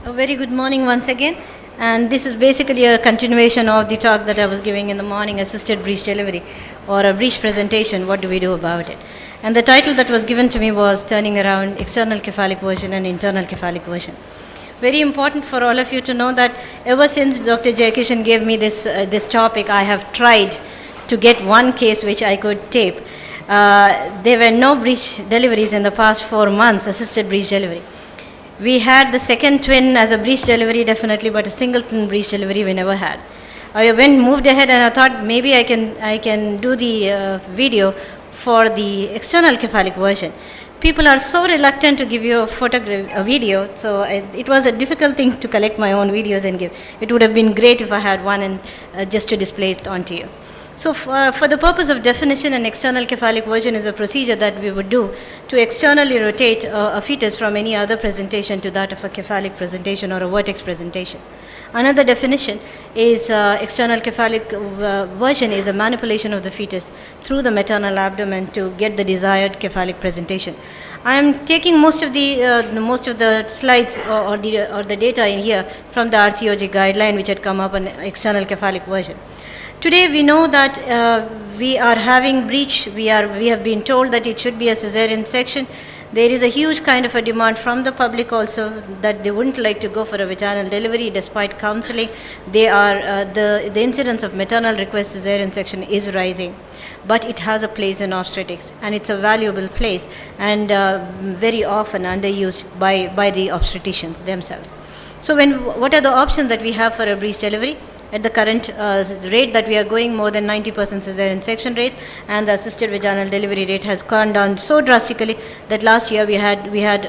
A very good morning once again. And this is basically a continuation of the talk that I was giving in the morning, assisted breech delivery or a breech presentation. What do we do about it? And the title that was given to me was Turning Around External Cephalic Version and Internal Cephalic Version. Very important for all of you to know that ever since Dr. Jayakishan gave me this topic, I have tried to get one case which I could tape. There were no breech deliveries in the past 4 months, assisted breech delivery. We had the second twin as a breech delivery definitely, but a singleton breech delivery we never had. I moved ahead and I thought maybe I can do the video for the external cephalic version. People are so reluctant to give you a video, so it was a difficult thing to collect my own videos and give. It would have been great if I had one and just to display it onto you. So for the purpose of definition, an external cephalic version is a procedure that we would do to externally rotate a fetus from any other presentation to that of a cephalic presentation or a vertex presentation. Another definition is external cephalic version is a manipulation of the fetus through the maternal abdomen to get the desired cephalic presentation. I am taking most of the slides or the data in here from the RCOG guideline which had come up on external cephalic version. Today we know that we are having breech. We have been told that it should be a cesarean section. There is a huge kind of a demand from the public also that they wouldn't like to go for a vaginal delivery despite counseling. They are the incidence of maternal request cesarean section is rising, but it has a place in obstetrics and it's a valuable place and very often underused by the obstetricians themselves. So what are the options that we have for a breech delivery? At the current rate that we are going, more than 90% cesarean section rate, and the assisted vaginal delivery rate has gone down so drastically that last year we had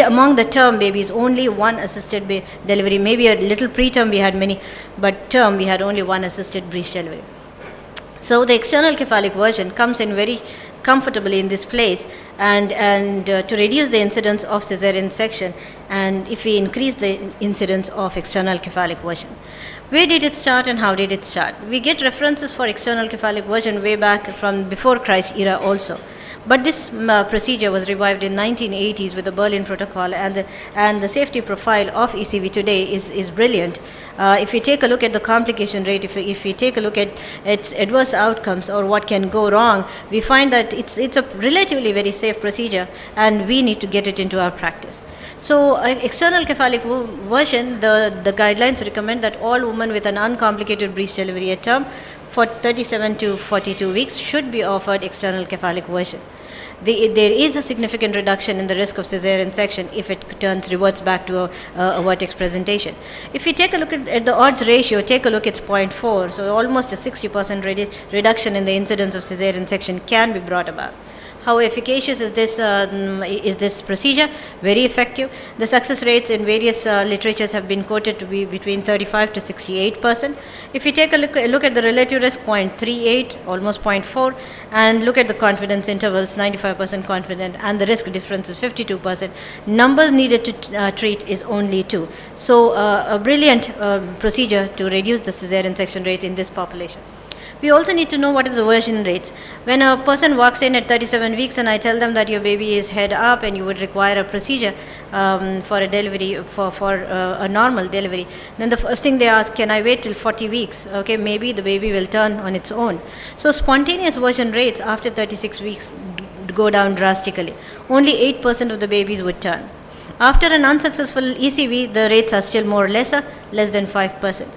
among the term babies only one assisted delivery. Maybe a little preterm we had many, but term we had only one assisted breech delivery. So the external cephalic version comes in very comfortably in this place and to reduce the incidence of cesarean section, and if we increase the incidence of external cephalic version. Where did it start and how did it start? We get references for external cephalic version way back from before Christ era also. But this procedure was revived in 1980s with the Berlin Protocol, and the safety profile of ECV today is brilliant. If you take a look at the complication rate, if you take a look at its adverse outcomes or what can go wrong, we find that it's a relatively very safe procedure and we need to get it into our practice. So external cephalic version, the guidelines recommend that all women with an uncomplicated breech delivery at term for 37 to 42 weeks should be offered external cephalic version. There is a significant reduction in the risk of cesarean section if it reverts back to a vertex presentation. If you take a look at the odds ratio, take a look at 0.4, so almost a 60% reduction in the incidence of cesarean section can be brought about. How efficacious is this procedure? Very effective. The success rates in various literatures have been quoted to be between 35 to 68%. If you take a look at the relative risk, 0.38, almost 0.4, and look at the confidence intervals, 95% confident, and the risk difference is 52%. Numbers needed to treat is only 2. So a brilliant procedure to reduce the cesarean section rate in this population. We also need to know what are the version rates. When a person walks in at 37 weeks and I tell them that your baby is head up and you would require a procedure for a delivery, for a normal delivery, then the first thing they ask, can I wait till 40 weeks? Okay, maybe the baby will turn on its own. So spontaneous version rates after 36 weeks go down drastically. Only 8% of the babies would turn. After an unsuccessful ECV, the rates are still more or less than 5%.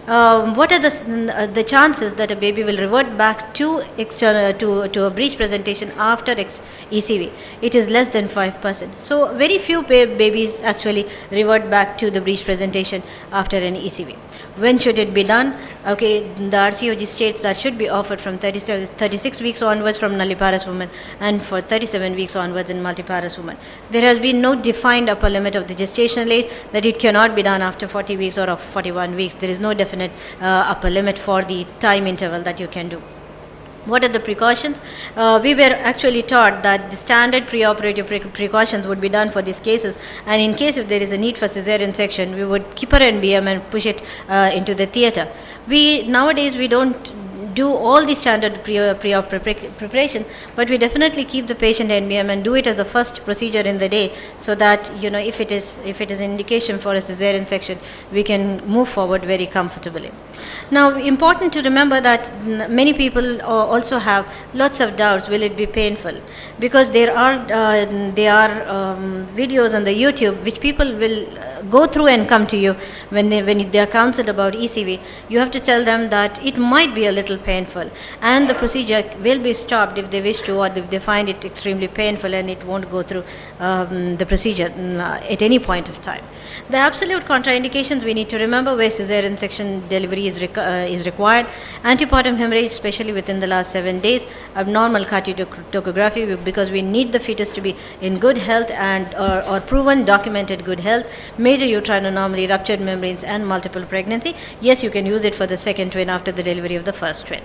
What are the chances that a baby will revert back to a breech presentation after ECV? It is less than 5%. So very few babies actually revert back to the breech presentation after an ECV. When should it be done? Okay, the RCOG states that should be offered from 36 weeks onwards from nulliparous women and for 37 weeks onwards in multiparous women. There has been no defined upper limit of the gestational age that it cannot be done after 40 weeks or of 41 weeks. There is no definite upper limit for the time interval that you can do. What are the precautions? We were actually taught that the standard preoperative precautions would be done for these cases, and in case if there is a need for cesarean section, we would keep her NBM and push it into the theater. Nowadays we don't do all the standard pre-op preparation, but we definitely keep the patient NBM and do it as a first procedure in the day, so that if it is an indication for a cesarean section, we can move forward very comfortably. Now, important to remember that many people also have lots of doubts. Will it be painful? Because there are videos on the YouTube which people will go through and come to you when they are counseled about ECV. You have to tell them that it might be a little painful, and the procedure will be stopped if they wish to, or if they find it extremely painful and it won't go through the procedure at any point of time. The absolute contraindications we need to remember where cesarean section delivery is required: antepartum hemorrhage, especially within the last 7 days; abnormal cardiotocography, because we need the fetus to be in good health and or proven documented good health; major uterine anomaly, ruptured membranes, and multiple pregnancy. Yes, you can use it for the second twin after the delivery of the first twin.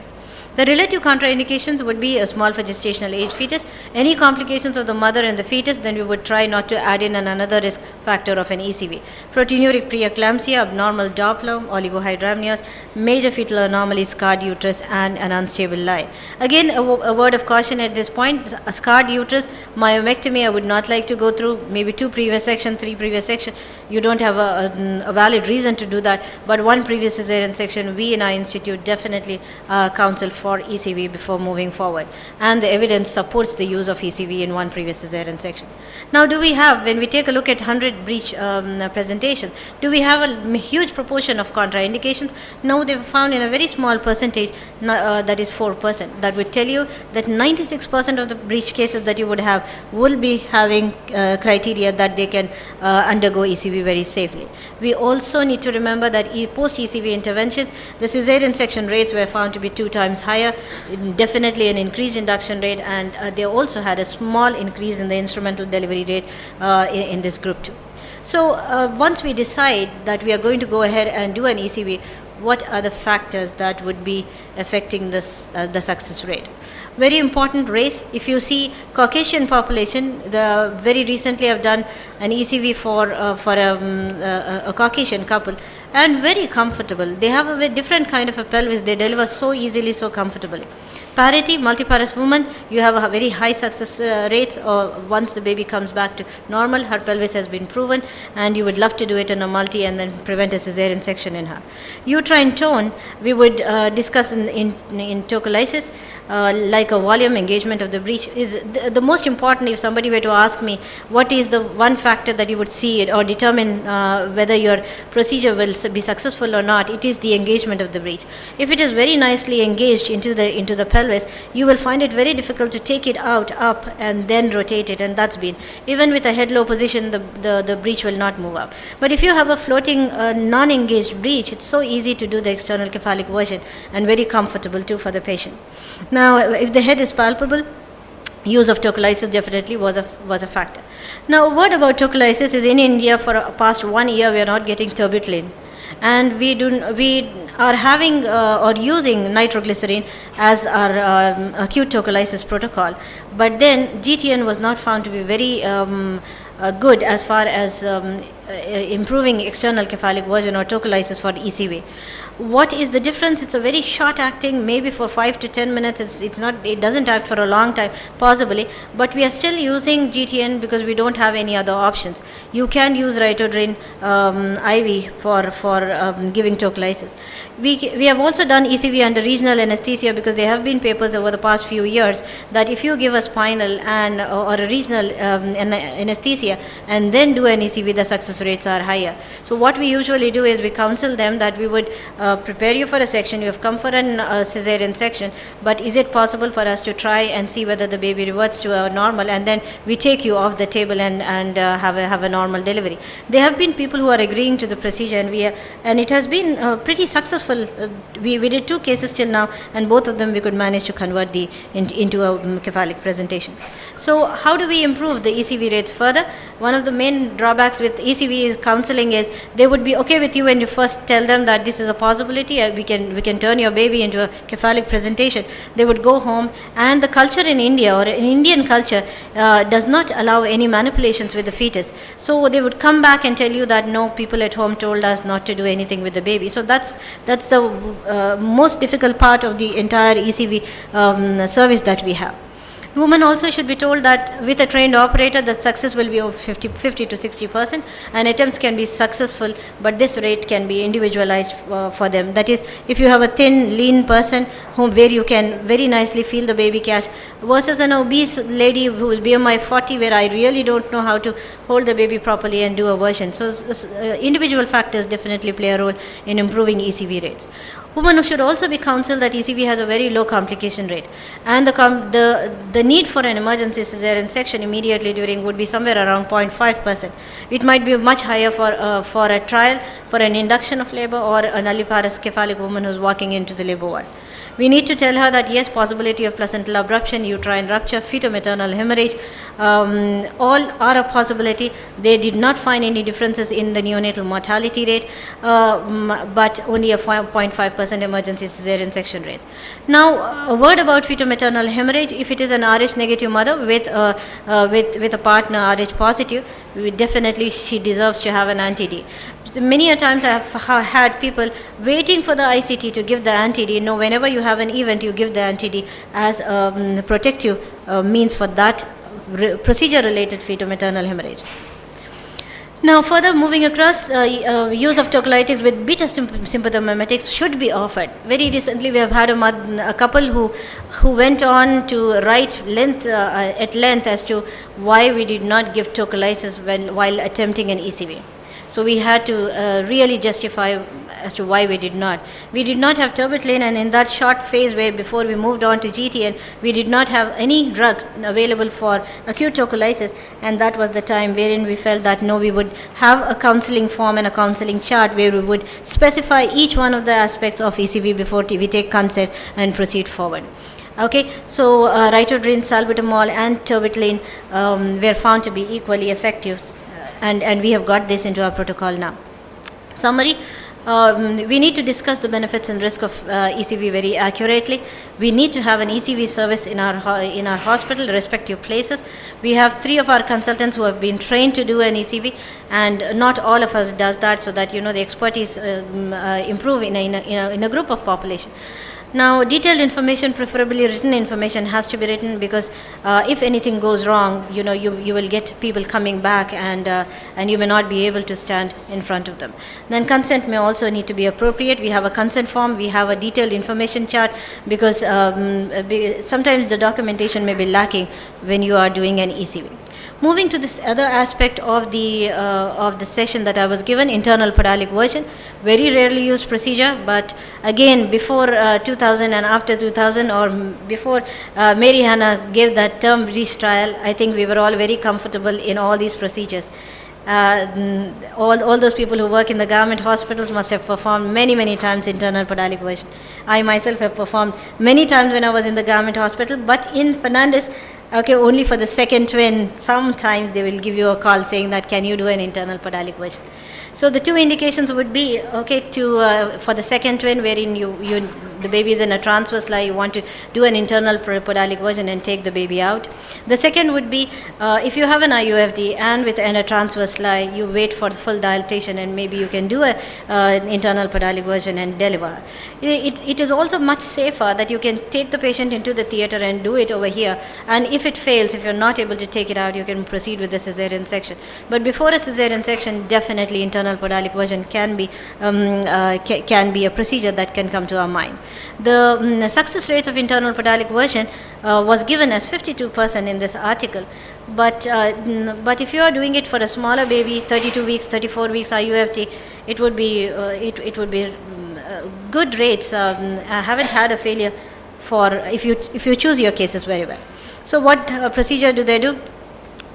The relative contraindications would be a small for gestational age fetus, any complications of the mother and the fetus, then we would try not to add in another risk factor of an ECV. Proteinuric preeclampsia, abnormal Doppler, oligohydramnios, major fetal anomalies, scarred uterus, and an unstable lie. Again, a word of caution at this point: a scarred uterus, myomectomy, I would not like to go through. Maybe 2 previous section, 3 previous section, you don't have a valid reason to do that, but 1 previous cesarean section, we in our institute definitely counsel for ECV before moving forward, and the evidence supports the use of ECV in 1 previous cesarean section. Now, do we have, when we take a look at 100 breech presentations, do we have a huge proportion of contraindications? No, they were found in a very small percentage, that is 4%. That would tell you that 96% of the breech cases that you would have will be having criteria that they can undergo ECV very safely. We also need to remember that post-ECV interventions, the cesarean section rates were found to be 2 times higher, definitely an increased induction rate, and they also had a small increase in the instrumental delivery rate in this group too. So once we decide that we are going to go ahead and do an ECV, what are the factors that would be affecting this the success rate? Very important: race. If you see Caucasian population, very recently I've done an ECV for a Caucasian couple, and very comfortable. They have a very different kind of a pelvis. They deliver so easily, so comfortably. Parity, multiparous woman, you have a very high success rates, or once the baby comes back to normal, her pelvis has been proven, and you would love to do it in a multi and then prevent a cesarean section in her. Uterine tone, we would discuss in tocolysis, like a volume engagement of the breech is the most important. If somebody were to ask me what is the one factor that you would see it or determine whether your procedure will be successful or not, it is the engagement of the breech. If it is very nicely engaged into the pelvis, you will find it very difficult to take it out up and then rotate it, and that's been, even with a head low position, the breech will not move up. But if you have a floating non-engaged breech, it's so easy to do the external cephalic version and very comfortable too for the patient. Now, if the head is palpable, use of tocolysis definitely was a factor. Now, a word about tocolysis is in India for past 1 year we are not getting terbutaline, and we are having or using nitroglycerin as our acute tocolysis protocol. But then GTN was not found to be very good as far as improving external cephalic version or tocolysis for ECV. What is the difference? It's a very short acting, maybe for 5 to 10 minutes. It doesn't act for a long time, possibly, but we are still using GTN because we don't have any other options. You can use Rytodrin IV for giving tocolysis. We have also done ECV under regional anesthesia because there have been papers over the past few years that if you give a spinal or a regional anesthesia and then do an ECV, the success rates are higher. So what we usually do is we counsel them that we would prepare you for a section. You have come for a cesarean section, but is it possible for us to try and see whether the baby reverts to a normal, and then we take you off the table and have a normal delivery. There have been people who are agreeing to the procedure, and it has been pretty successful. We did 2 cases till now, and both of them we could manage to convert into a cephalic presentation. So how do we improve the ECV rates further? One of the main drawbacks with ECV counseling is they would be okay with you when you first tell them that this is a possibility, we can turn your baby into a cephalic presentation. They would go home, and the culture in India or in Indian culture does not allow any manipulations with the fetus. So they would come back and tell you that no, people at home told us not to do anything with the baby. So that's the most difficult part of the entire ECV service that we have. Women also should be told that with a trained operator, the success will be over 50 to 60%, and attempts can be successful, but this rate can be individualized for them. That is, if you have a thin, lean person where you can very nicely feel the baby catch, versus an obese lady who is BMI 40, where I really don't know how to hold the baby properly and do a version. So individual factors definitely play a role in improving ECV rates. Women should also be counseled that ECV has a very low complication rate, and the need for an emergency cesarean section immediately during would be somewhere around 0.5%. It might be much higher for a trial, for an induction of labor, or a nulliparous cephalic woman who's walking into the labor ward. We need to tell her that yes, possibility of placental abruption, uterine rupture, fetal-maternal hemorrhage, all are a possibility. They did not find any differences in the neonatal mortality rate, but only a 0.5% emergency cesarean section rate. Now, a word about fetal-maternal hemorrhage. If it is an Rh negative mother with a partner Rh positive, definitely she deserves to have an anti-D. So many a times I have had people waiting for the ICT to give the anti-D. No, whenever you have an event, you give the anti-D as a protective means for that procedure-related fetal-maternal hemorrhage. Now, further moving across, use of tocolytics with beta sympathomimetics should be offered. Very recently, we have had a couple who went on to write at length as to why we did not give tocolysis while attempting an ECV. So we had to really justify as to why we did not. We did not have terbutaline, and in that short phase where before we moved on to GTN, we did not have any drug available for acute tocolysis, and that was the time wherein we felt that no, we would have a counseling form and a counseling chart where we would specify each one of the aspects of ECV before we take consent and proceed forward. Okay, so Rytodrin, salbutamol, and terbutaline were found to be equally effective, and we have got this into our protocol now. Summary. We need to discuss the benefits and risk of ECV very accurately. We need to have an ECV service in our hospital, respective places. We have 3 of our consultants who have been trained to do an ECV, and not all of us does that, so that the expertise improve in a group of population. Now, detailed information, preferably written information, has to be written, because if anything goes wrong, you will get people coming back, and you may not be able to stand in front of them. Then consent may also need to be appropriate. We have a consent form, we have a detailed information chart, because sometimes the documentation may be lacking when you are doing an ECV. Moving to this other aspect of the session that I was given, internal podalic version, very rarely used procedure, but again, before 2000 and after 2000, or before Mary Hannah gave that term breech trial, I think we were all very comfortable in all these procedures. All those people who work in the government hospitals must have performed many times internal podalic version. I myself have performed many times when I was in the government hospital, but in Fernandez, okay, only for the second twin, sometimes they will give you a call saying that, can you do an internal podalic version? So the 2 indications would be, okay, for the second twin, wherein the baby is in a transverse lie, you want to do an internal podalic version and take the baby out. The second would be, if you have an IUFD and a transverse lie, you wait for the full dilatation, and maybe you can do an internal podalic version and deliver. It is also much safer that you can take the patient into the theater and do it over here, and if it fails, if you're not able to take it out, you can proceed with the cesarean section. But before a cesarean section, definitely internal podalic version can be a procedure that can come to our mind. The success rates of internal podalic version was given as 52% in this article, but if you are doing it for a smaller baby, 32 weeks, 34 weeks IUFT, it would be good rates. I haven't had a failure for if you choose your cases very well. So what procedure do they do?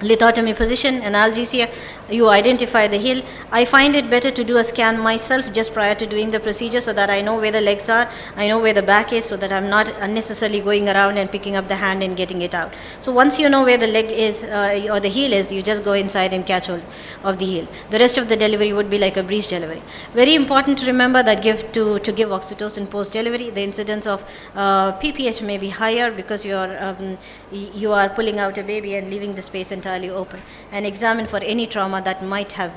lithotomy position, analgesia, you identify the heel. I find it better to do a scan myself just prior to doing the procedure so that I know where the legs are, I know where the back is, so that I'm not unnecessarily going around and picking up the hand and getting it out. So once you know where the leg is or the heel is, you just go inside and catch hold of the heel. The rest of the delivery would be like a breech delivery. Very important to remember that to give oxytocin post-delivery, the incidence of PPH may be higher because you are pulling out a baby and leaving the space entirely open, and examine for any trauma that might have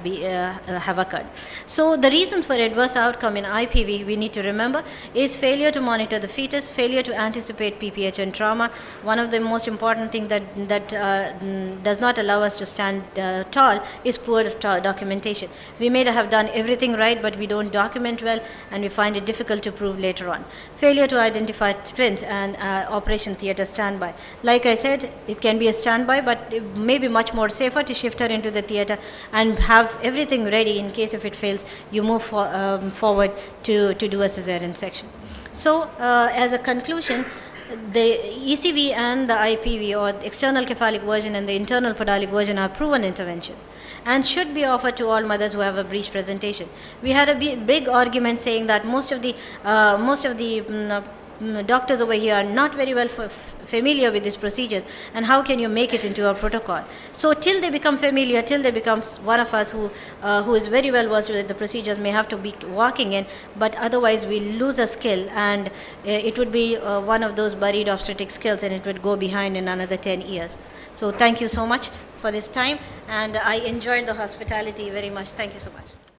occurred. So the reasons for adverse outcome in IPV, we need to remember, is failure to monitor the fetus, failure to anticipate PPH and trauma. One of the most important things that does not allow us to stand tall is poor documentation. We may have done everything right, but we don't document well, and we find it difficult to prove later on. Failure to identify twins and operation theater standby. Like I said, it can be a standby, but it may be much more safer to shift her into the theater and have everything ready in case if it fails, you move forward to do a cesarean section. So as a conclusion, the ECV and the IPV, or the external cephalic version and the internal podalic version, are proven interventions and should be offered to all mothers who have a breech presentation. We had a big argument saying that most of the doctors over here are not very well familiar with these procedures, and how can you make it into a protocol? So till they become familiar, till they become one of us who is very well versed with the procedures, may have to be walking in, but otherwise we lose a skill, and it would be one of those buried obstetric skills, and it would go behind in another 10 years. So thank you so much for this time, and I enjoyed the hospitality very much. Thank you so much.